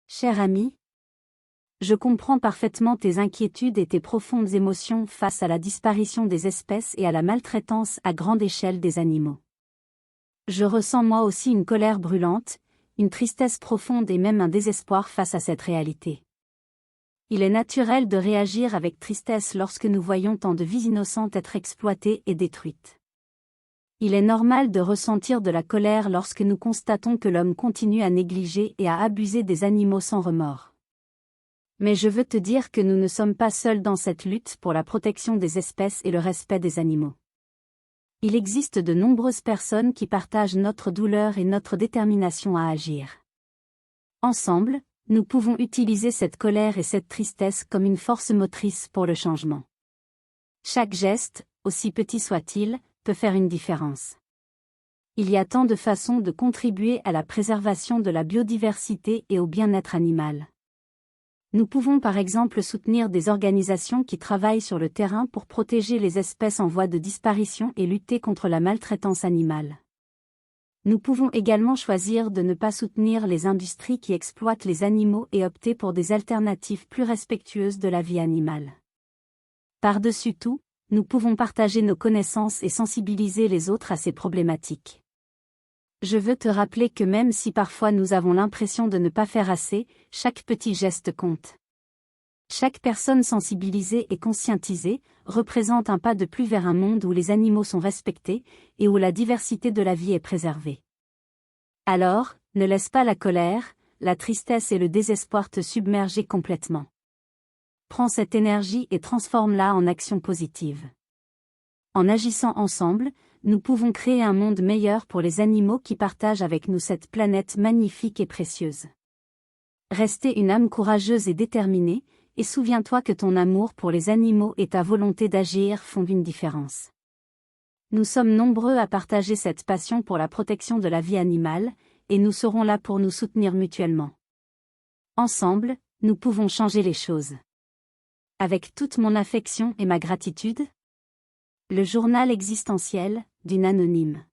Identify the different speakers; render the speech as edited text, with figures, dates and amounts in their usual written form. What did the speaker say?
Speaker 1: Cher ami, je comprends parfaitement tes inquiétudes et tes profondes émotions face à la disparition des espèces et à la maltraitance à grande échelle des animaux. Je ressens moi aussi une colère brûlante, une tristesse profonde et même un désespoir face à cette réalité. Il est naturel de réagir avec tristesse lorsque nous voyons tant de vies innocentes être exploitées et détruites. Il est normal de ressentir de la colère lorsque nous constatons que l'homme continue à négliger et à abuser des animaux sans remords. Mais je veux te dire que nous ne sommes pas seuls dans cette lutte pour la protection des espèces et le respect des animaux. Il existe de nombreuses personnes qui partagent notre douleur et notre détermination à agir. Ensemble, nous pouvons utiliser cette colère et cette tristesse comme une force motrice pour le changement. Chaque geste, aussi petit soit-il, peut faire une différence. Il y a tant de façons de contribuer à la préservation de la biodiversité et au bien-être animal. Nous pouvons par exemple soutenir des organisations qui travaillent sur le terrain pour protéger les espèces en voie de disparition et lutter contre la maltraitance animale. Nous pouvons également choisir de ne pas soutenir les industries qui exploitent les animaux et opter pour des alternatives plus respectueuses de la vie animale. Par-dessus tout, nous pouvons partager nos connaissances et sensibiliser les autres à ces problématiques. Je veux te rappeler que même si parfois nous avons l'impression de ne pas faire assez, chaque petit geste compte. Chaque personne sensibilisée et conscientisée représente un pas de plus vers un monde où les animaux sont respectés et où la diversité de la vie est préservée. Alors, ne laisse pas la colère, la tristesse et le désespoir te submerger complètement. Prends cette énergie et transforme-la en action positive. En agissant ensemble, nous pouvons créer un monde meilleur pour les animaux qui partagent avec nous cette planète magnifique et précieuse. Restez une âme courageuse et déterminée, et souviens-toi que ton amour pour les animaux et ta volonté d'agir font une différence. Nous sommes nombreux à partager cette passion pour la protection de la vie animale, et nous serons là pour nous soutenir mutuellement. Ensemble, nous pouvons changer les choses. Avec toute mon affection et ma gratitude. Le journal existentiel, d'une anonyme.